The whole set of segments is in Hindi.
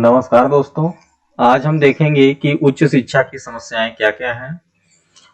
नमस्कार दोस्तों। आज हम देखेंगे कि उच्च शिक्षा की समस्याएं क्या-क्या हैं।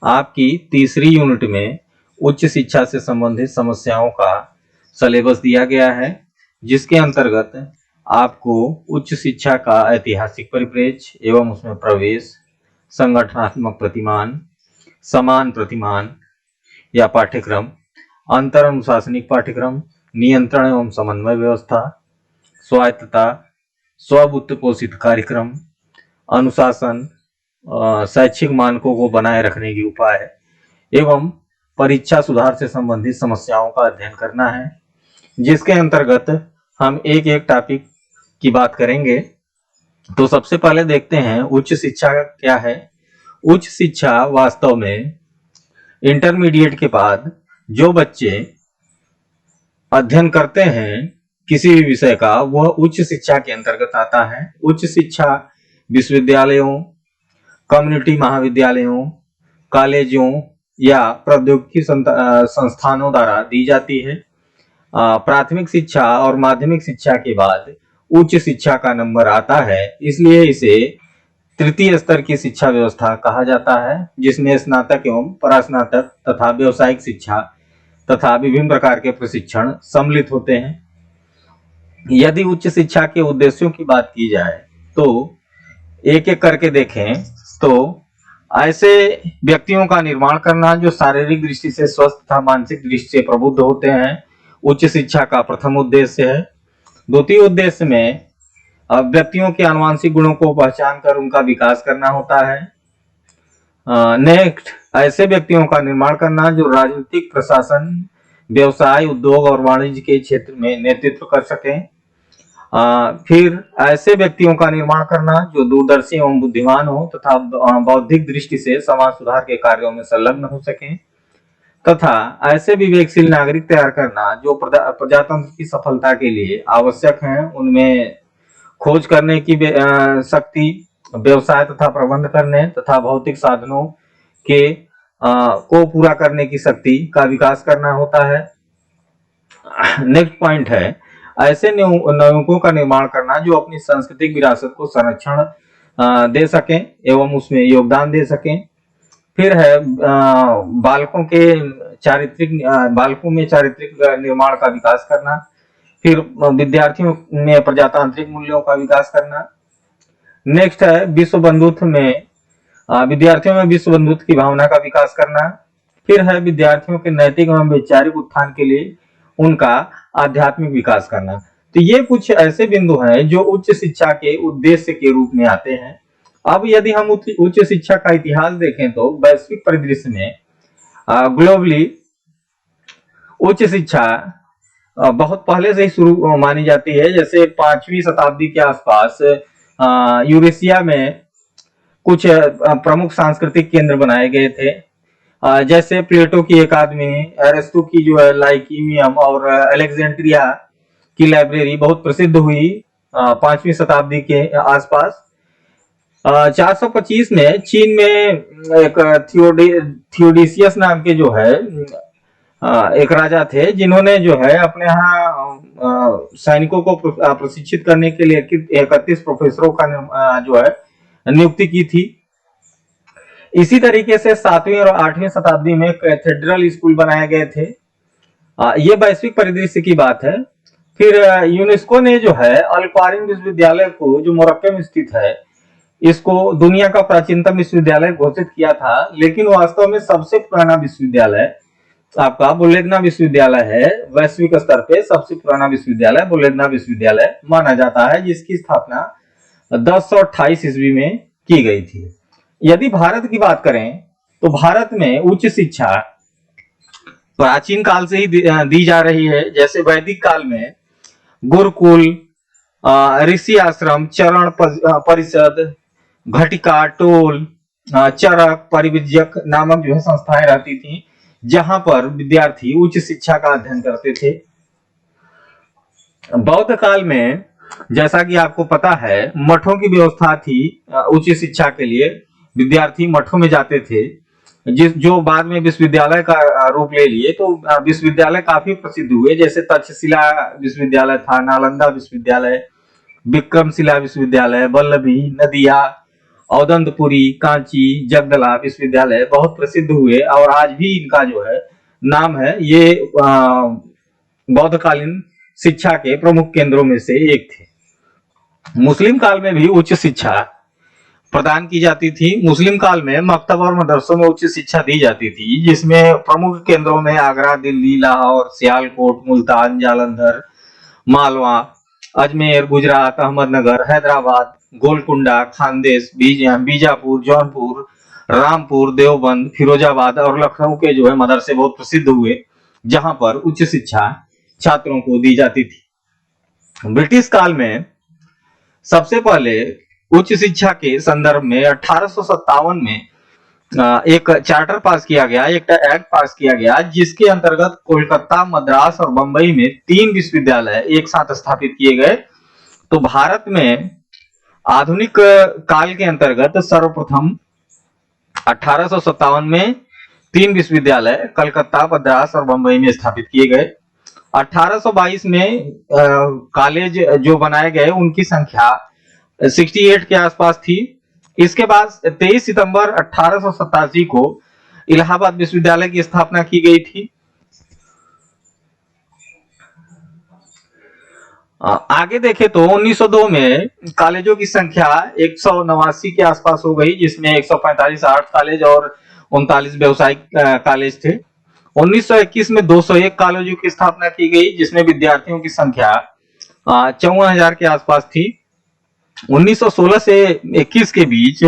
आपकी तीसरी यूनिट में उच्च शिक्षा से संबंधित समस्याओं का सिलेबस दिया गया है, जिसके अंतर्गत आपको उच्च शिक्षा का ऐतिहासिक परिप्रेक्ष्य एवं उसमें प्रवेश, संगठनात्मक प्रतिमान, समान प्रतिमान या पाठ्यक्रम, अंतर अनुशासनिक पाठ्यक्रम, नियंत्रण एवं समन्वय व्यवस्था, स्वायत्तता, स्ववित्त पोषित कार्यक्रम, अनुशासन, शैक्षिक मानकों को बनाए रखने के उपाय एवं परीक्षा सुधार से संबंधित समस्याओं का अध्ययन करना है, जिसके अंतर्गत हम एक एक टॉपिक की बात करेंगे। तो सबसे पहले देखते हैं उच्च शिक्षा क्या है। उच्च शिक्षा वास्तव में इंटरमीडिएट के बाद जो बच्चे अध्ययन करते हैं किसी भी विषय का, वह उच्च शिक्षा के अंतर्गत आता है। उच्च शिक्षा विश्वविद्यालयों, कम्युनिटी महाविद्यालयों, कॉलेजों या प्रौद्योगिकी संस्थानों द्वारा दी जाती है। प्राथमिक शिक्षा और माध्यमिक शिक्षा के बाद उच्च शिक्षा का नंबर आता है, इसलिए इसे तृतीय स्तर की शिक्षा व्यवस्था कहा जाता है, जिसमें स्नातक एवं परास्नातक तथा व्यावसायिक शिक्षा तथा विभिन्न प्रकार के प्रशिक्षण सम्मिलित होते हैं। यदि उच्च शिक्षा के उद्देश्यों की बात की जाए तो एक एक करके देखें तो ऐसे व्यक्तियों का निर्माण करना जो शारीरिक दृष्टि से स्वस्थ तथा मानसिक दृष्टि से प्रबुद्ध होते हैं, उच्च शिक्षा का प्रथम उद्देश्य है। द्वितीय उद्देश्य में व्यक्तियों के आनुवंशिक गुणों को पहचान कर उनका विकास करना होता है। नेक्स्ट, ऐसे व्यक्तियों का निर्माण करना जो राजनीतिक, प्रशासन, व्यवसाय, उद्योग और वाणिज्य के क्षेत्र में नेतृत्व कर सकें। फिर ऐसे व्यक्तियों का निर्माण करना जो दूरदर्शी एवं बुद्धिमान हो तथा बौद्धिक दृष्टि से समाज सुधार के कार्यों में संलग्न हो सकें, तथा ऐसे विवेकशील नागरिक तैयार करना जो प्रजातंत्र की सफलता के लिए आवश्यक हैं। उनमें खोज करने की शक्ति, व्यवसाय तथा प्रबंध करने तथा भौतिक साधनों के को पूरा करने की शक्ति का विकास करना होता है। नेक्स्ट पॉइंट है ऐसे नवयुवकों का निर्माण करना जो अपनी सांस्कृतिक विरासत को संरक्षण दे सकें एवं उसमें योगदान दे सकें। फिर है बालकों में चारित्रिक निर्माण का विकास करना। फिर विद्यार्थियों में प्रजातांत्रिक मूल्यों का विकास करना। नेक्स्ट है विद्यार्थियों में विश्व बंधुत्व की भावना का विकास करना। फिर है विद्यार्थियों के नैतिक एवं वैचारिक उत्थान के लिए उनका आध्यात्मिक विकास करना। तो ये कुछ ऐसे बिंदु हैं जो उच्च शिक्षा के उद्देश्य के रूप में आते हैं। अब यदि हम उच्च शिक्षा का इतिहास देखें तो वैश्विक परिदृश्य में ग्लोबली उच्च शिक्षा बहुत पहले से ही शुरू मानी जाती है। जैसे 5वीं शताब्दी के आसपास यूरेशिया में कुछ प्रमुख सांस्कृतिक केंद्र बनाए गए थे, जैसे प्लेटो की अकादमी, अरिस्टो की जो है लाइकीमियम और अलेक्जेंड्रिया की लाइब्रेरी बहुत प्रसिद्ध हुई 5वीं शताब्दी के आसपास। 425 में चीन में एक थियोडिसियस नाम के जो है एक राजा थे, जिन्होंने जो है अपने यहाँ सैनिकों को प्रशिक्षित करने के लिए 31 प्रोफेसरों का जो है नियुक्ति की थी। इसी तरीके से 7वीं और 8वीं शताब्दी में कैथेड्रल स्कूल बनाए गए थे। ये वैश्विक परिदृश्य की बात है। फिर यूनेस्को ने जो है अल क्वारिन विश्वविद्यालय को, जो मोरक्को में स्थित है, इसको दुनिया का प्राचीनतम विश्वविद्यालय घोषित किया था, लेकिन वास्तव में सबसे पुराना विश्वविद्यालय आपका बुलेगना विश्वविद्यालय है। वैश्विक स्तर पे सबसे पुराना विश्वविद्यालय बुलेगना विश्वविद्यालय माना जाता है, जिसकी स्थापना 1028 ईस्वी में की गई थी। यदि भारत की बात करें तो भारत में उच्च शिक्षा प्राचीन काल से ही दी जा रही है। जैसे वैदिक काल में गुरुकुल, ऋषि आश्रम, चरण परिषद, घटिका, टोल, चरक, परिविजक नामक जो है संस्थाएं रहती थी, जहां पर विद्यार्थी उच्च शिक्षा का अध्ययन करते थे। बौद्ध काल में, जैसा कि आपको पता है, मठों की व्यवस्था थी। उच्च शिक्षा के लिए विद्यार्थी मठों में जाते थे, जो बाद में विश्वविद्यालय का रूप ले लिए। तो विश्वविद्यालय काफी प्रसिद्ध हुए, जैसे तक्षशिला विश्वविद्यालय था, नालंदा विश्वविद्यालय, विक्रमशिला विश्वविद्यालय, वल्लभी, नदिया, औदंतपुरी, कांची, जगदला विश्वविद्यालय बहुत प्रसिद्ध हुए और आज भी इनका जो है नाम है। ये बौद्धकालीन शिक्षा के प्रमुख केंद्रों में से एक थे। मुस्लिम काल में भी उच्च शिक्षा प्रदान की जाती थी। मुस्लिम काल में मकतब और मदरसों में उच्च शिक्षा दी जाती थी, जिसमें प्रमुख केंद्रों में आगरा, दिल्ली, लाहौर, सियालकोट, मुल्तान, जालंधर, मालवा, अजमेर, गुजरात, अहमदनगर, हैदराबाद, गोलकुंडा, खानदेश, बीजापुर, जौनपुर, रामपुर, देवबंद, फिरोजाबाद और लखनऊ के जो है मदरसे बहुत प्रसिद्ध हुए, जहां पर उच्च शिक्षा छात्रों को दी जाती थी। ब्रिटिश काल में सबसे पहले उच्च शिक्षा के संदर्भ में 1857 में एक चार्टर पास किया गया, एक एक्ट पास किया गया, जिसके अंतर्गत कोलकाता, मद्रास और बंबई में 3 विश्वविद्यालय एक साथ स्थापित किए गए। तो भारत में आधुनिक काल के अंतर्गत सर्वप्रथम 1857 में 3 विश्वविद्यालय कलकत्ता, मद्रास और बंबई में स्थापित किए गए। 1822 में कॉलेज जो बनाए गए उनकी संख्या 68 के आसपास थी। इसके बाद 23 सितंबर 1887 को इलाहाबाद विश्वविद्यालय की स्थापना की गई थी। आगे देखें तो 1902 में कॉलेजों की संख्या 189 के आसपास हो गई, जिसमें 145 आर्ट कॉलेज और 39 व्यवसायिक कॉलेज थे। 1921 में 201 कॉलेजों की स्थापना की गई, जिसमें विद्यार्थियों की संख्या 54,000 के आसपास थी। 1916 से 21 के बीच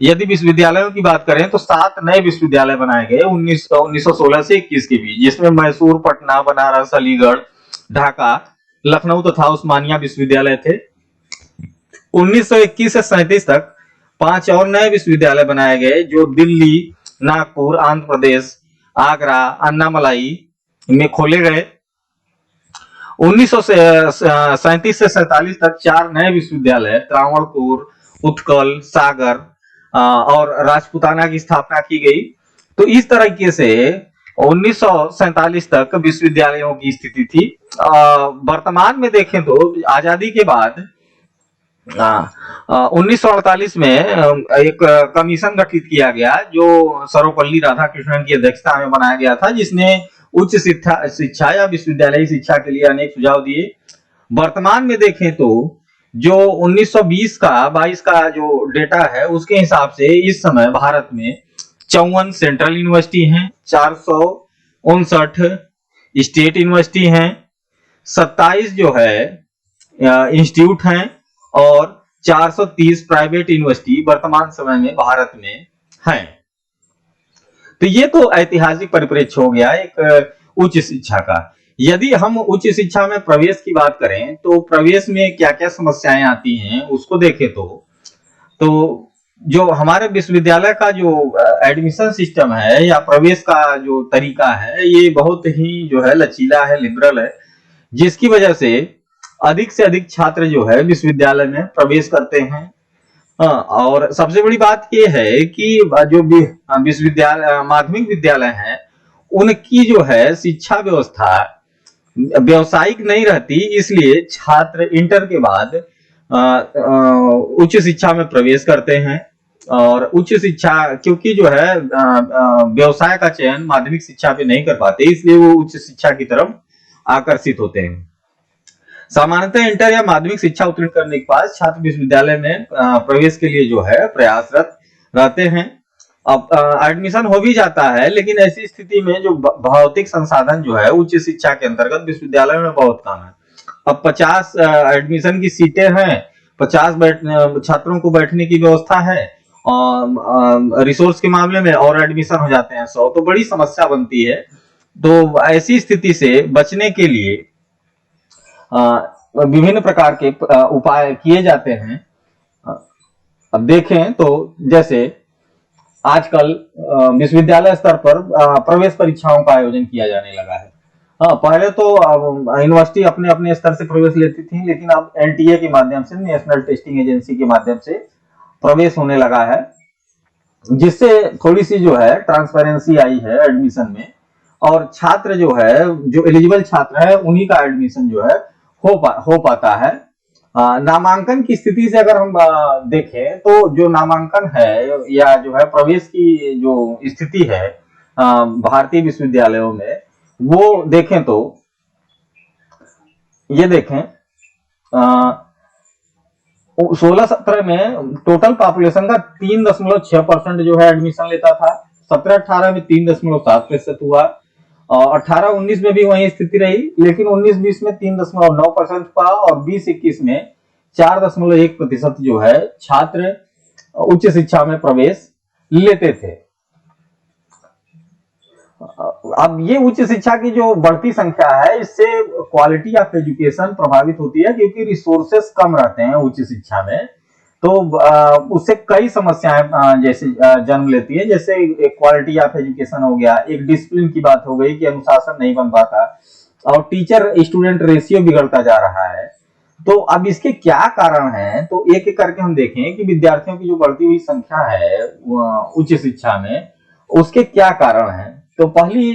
यदि विश्वविद्यालयों की बात करें तो 7 नए विश्वविद्यालय बनाए गए 1916 से 21 के बीच, जिसमें मैसूर, पटना, बनारस, अलीगढ़, ढाका, लखनऊ तथा उस्मानिया विश्वविद्यालय थे। 1921 से 37 तक 5 और नए विश्वविद्यालय बनाए गए, जो दिल्ली, नागपुर, आंध्र प्रदेश, आगरा, अन्नामलाई में खोले गए। 1937 से 47 तक 4 नए विश्वविद्यालय त्रावणकोर, उत्कल, सागर और राजपुताना की स्थापना की गई। तो इस तरीके से 1947 तक विश्वविद्यालयों की स्थिति थी। वर्तमान में देखें तो आजादी के बाद 1948 में एक कमीशन गठित किया गया, जो सर्वपल्ली राधाकृष्णन की अध्यक्षता में बनाया गया था, जिसने उच्च शिक्षा या विश्वविद्यालय शिक्षा के लिए अनेक सुझाव दिए। वर्तमान में देखें तो जो 1920 का 22 का जो डेटा है, उसके हिसाब से इस समय भारत में 54 सेंट्रल यूनिवर्सिटी हैं, 459 स्टेट यूनिवर्सिटी हैं, 27 जो है इंस्टीट्यूट हैं और 430 प्राइवेट यूनिवर्सिटी वर्तमान समय में भारत में हैं। तो ये तो ऐतिहासिक परिप्रेक्ष्य हो गया एक उच्च शिक्षा का। यदि हम उच्च शिक्षा में प्रवेश की बात करें तो प्रवेश में क्या क्या समस्याएं आती हैं उसको देखें तो जो हमारे विश्वविद्यालय का जो एडमिशन सिस्टम है या प्रवेश का जो तरीका है, ये बहुत ही जो है लचीला है, लिबरल है, जिसकी वजह से अधिक छात्र जो है विश्वविद्यालय में प्रवेश करते हैं। और सबसे बड़ी बात यह है कि जो विश्वविद्यालय माध्यमिक विद्यालय हैं, उनकी जो है शिक्षा व्यवस्था व्यवसायिक नहीं रहती, इसलिए छात्र इंटर के बाद उच्च शिक्षा में प्रवेश करते हैं। और उच्च शिक्षा क्योंकि जो है व्यवसाय का चयन माध्यमिक शिक्षा पे नहीं कर पाते, इसलिए वो उच्च शिक्षा की तरफ आकर्षित होते हैं। सामान्यतः इंटर या माध्यमिक शिक्षा उत्तीर्ण करने के बाद छात्र विश्वविद्यालय में प्रवेश के लिए जो है प्रयासरत रहते हैं। अब एडमिशन हो भी जाता है, लेकिन ऐसी स्थिति में जो भौतिक संसाधन जो है उच्च शिक्षा के अंतर्गत विश्वविद्यालय में बहुत कम है। अब 50 एडमिशन की सीटें हैं, 50 छात्रों को बैठने की व्यवस्था है, रिसोर्स के मामले में और एडमिशन हो जाते हैं 100, तो बड़ी समस्या बनती है। तो ऐसी स्थिति से बचने के लिए विभिन्न प्रकार के उपाय किए जाते हैं। अब देखें तो जैसे आजकल विश्वविद्यालय स्तर पर प्रवेश परीक्षाओं का आयोजन किया जाने लगा है। पहले तो यूनिवर्सिटी अपने अपने स्तर से प्रवेश लेती थी, लेकिन अब एनटीए के माध्यम से, नेशनल टेस्टिंग एजेंसी के माध्यम से प्रवेश होने लगा है, जिससे थोड़ी सी जो है ट्रांसपेरेंसी आई है एडमिशन में, और छात्र जो है, जो एलिजिबल छात्र है, उन्हीं का एडमिशन जो है हो पाता है। नामांकन की स्थिति से अगर हम देखें तो जो नामांकन है या जो है प्रवेश की जो स्थिति है भारतीय विश्वविद्यालयों में, वो देखें तो ये देखें 16-17 में टोटल पॉपुलेशन का 3.6% जो है एडमिशन लेता था। 17-18 में 3.7% हुआ और 18-19 में भी वही स्थिति रही, लेकिन 19-20 में 3.9% हुआ और 20-21 में 4.1% जो है छात्र उच्च शिक्षा में प्रवेश लेते थे। अब ये उच्च शिक्षा की जो बढ़ती संख्या है, इससे क्वालिटी ऑफ एजुकेशन प्रभावित होती है, क्योंकि रिसोर्सेस कम रहते हैं उच्च शिक्षा में, तो उससे कई समस्याएं जैसे जन्म लेती है। जैसे एक क्वालिटी ऑफ एजुकेशन हो गया, एक डिसिप्लिन की बात हो गई कि अनुशासन नहीं बन पाता और टीचर स्टूडेंट रेशियो बिगड़ता जा रहा है। तो अब इसके क्या कारण हैं, तो एक एक करके हम देखें कि विद्यार्थियों की जो बढ़ती हुई संख्या है उच्च शिक्षा में, उसके क्या कारण हैं। तो पहली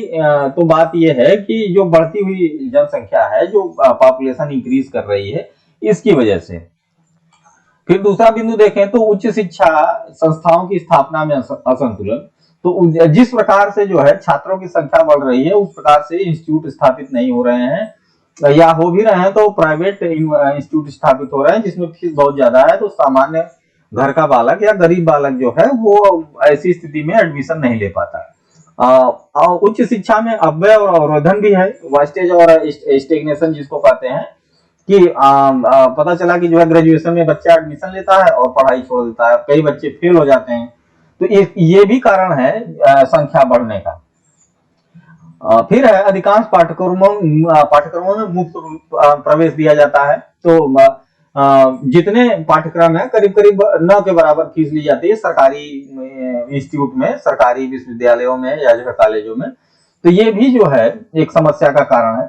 तो बात यह है कि जो बढ़ती हुई जनसंख्या है, जो पॉपुलेशन इंक्रीज कर रही है, इसकी वजह से। फिर दूसरा बिंदु देखें तो उच्च शिक्षा संस्थाओं की स्थापना में असंतुलन। तो जिस प्रकार से जो है छात्रों की संख्या बढ़ रही है, उस प्रकार से इंस्टीट्यूट स्थापित नहीं हो रहे हैं, या हो भी रहे हैं तो प्राइवेट इंस्टीट्यूट स्थापित हो रहे हैं जिसमें फीस बहुत ज्यादा है। तो सामान्य घर का बालक या गरीब बालक जो है वो ऐसी स्थिति में एडमिशन नहीं ले पाता। उच्च शिक्षा में अपव्यय और अवरोधन भी है, वेस्टेज और स्टेग्नेशन जिसको कहते हैं, कि पता चला कि जो है ग्रेजुएशन में बच्चा एडमिशन लेता है और पढ़ाई छोड़ देता है, कई बच्चे फेल हो जाते हैं। तो ये भी कारण है संख्या बढ़ने का। फिर है अधिकांश पाठ्यक्रमों में मुफ्त प्रवेश दिया जाता है। तो जितने पाठ्यक्रम है करीब करीब 9 के बराबर फीस ली जाती है सरकारी इंस्टीट्यूट में, सरकारी विश्वविद्यालयों में या जो है कॉलेजों में। तो ये भी जो है एक समस्या का कारण है।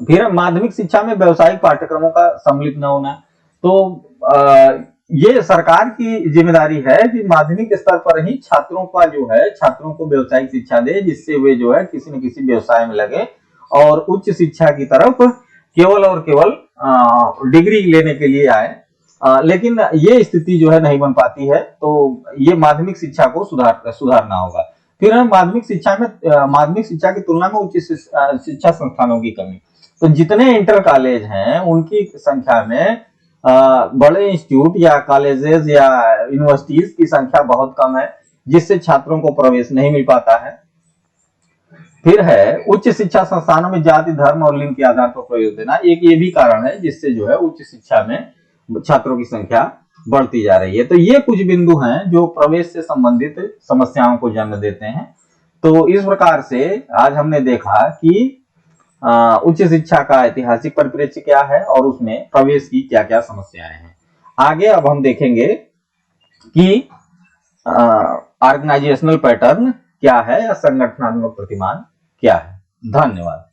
फिर माध्यमिक शिक्षा में व्यावसायिक पाठ्यक्रमों का सम्मिलित न होना। तो ये सरकार की जिम्मेदारी है कि माध्यमिक स्तर पर ही छात्रों का जो है, छात्रों को व्यावसायिक शिक्षा दे, जिससे वे जो है किसी न किसी व्यवसाय में लगे और उच्च शिक्षा की तरफ केवल और केवल डिग्री लेने के लिए आए। लेकिन ये स्थिति जो है नहीं बन पाती है, तो ये माध्यमिक शिक्षा को सुधारना होगा। फिर हम माध्यमिक शिक्षा की तुलना में उच्च शिक्षा संस्थानों की कमी। तो जितने इंटर कॉलेज हैं उनकी संख्या में बड़े इंस्टीट्यूट या कॉलेजेस या यूनिवर्सिटीज की संख्या बहुत कम है, जिससे छात्रों को प्रवेश नहीं मिल पाता है। फिर है उच्च शिक्षा संस्थानों में जाति, धर्म और लिंग के आधार पर प्रवेश देना, एक ये भी कारण है जिससे जो है उच्च शिक्षा में छात्रों की संख्या बढ़ती जा रही है। तो ये कुछ बिंदु हैं जो प्रवेश से संबंधित समस्याओं को जन्म देते हैं। तो इस प्रकार से आज हमने देखा कि उच्च शिक्षा का ऐतिहासिक परिप्रेक्ष्य क्या है और उसमें प्रवेश की क्या क्या समस्याएं हैं। आगे अब हम देखेंगे कि ऑर्गेनाइजेशनल पैटर्न क्या है या संगठनात्मक प्रतिमान क्या है। धन्यवाद।